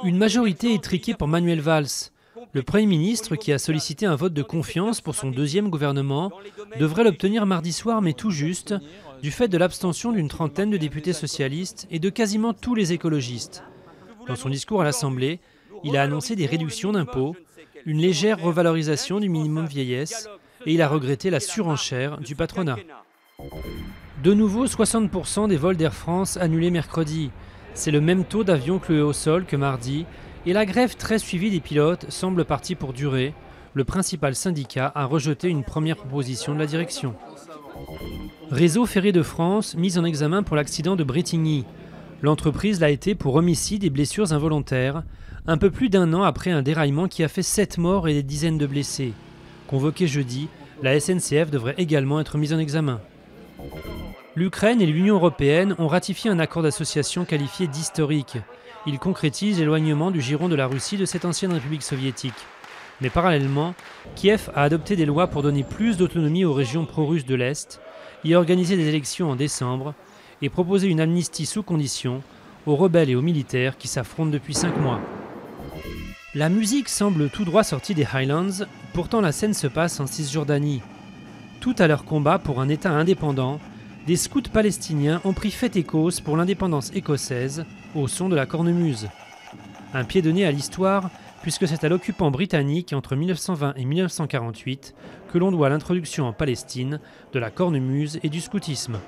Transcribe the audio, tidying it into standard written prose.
Une majorité étriquée pour Manuel Valls. Le Premier ministre, qui a sollicité un vote de confiance pour son deuxième gouvernement, devrait l'obtenir mardi soir, mais tout juste, du fait de l'abstention d'une trentaine de députés socialistes et de quasiment tous les écologistes. Dans son discours à l'Assemblée, il a annoncé des réductions d'impôts, une légère revalorisation du minimum vieillesse et il a regretté la surenchère du patronat. De nouveau, 60% des vols d'Air France annulés mercredi. C'est le même taux d'avions cloués au sol que mardi et la grève très suivie des pilotes semble partie pour durer. Le principal syndicat a rejeté une première proposition de la direction. Réseau Ferré de France, mis en examen pour l'accident de Brétigny. L'entreprise l'a été pour homicide et blessures involontaires, un peu plus d'un an après un déraillement qui a fait 7 morts et des dizaines de blessés. Convoquée jeudi, la SNCF devrait également être mise en examen. L'Ukraine et l'Union européenne ont ratifié un accord d'association qualifié d'historique. Il concrétise l'éloignement du giron de la Russie de cette ancienne république soviétique. Mais parallèlement, Kiev a adopté des lois pour donner plus d'autonomie aux régions pro-russes de l'Est, y organiser des élections en décembre et proposer une amnistie sous condition aux rebelles et aux militaires qui s'affrontent depuis 5 mois. La musique semble tout droit sortie des Highlands, pourtant la scène se passe en Cisjordanie. Tout à leur combat pour un État indépendant, des scouts palestiniens ont pris fait et cause pour l'indépendance écossaise au son de la cornemuse. Un pied de nez à l'histoire, puisque c'est à l'occupant britannique entre 1920 et 1948 que l'on doit l'introduction en Palestine de la cornemuse et du scoutisme.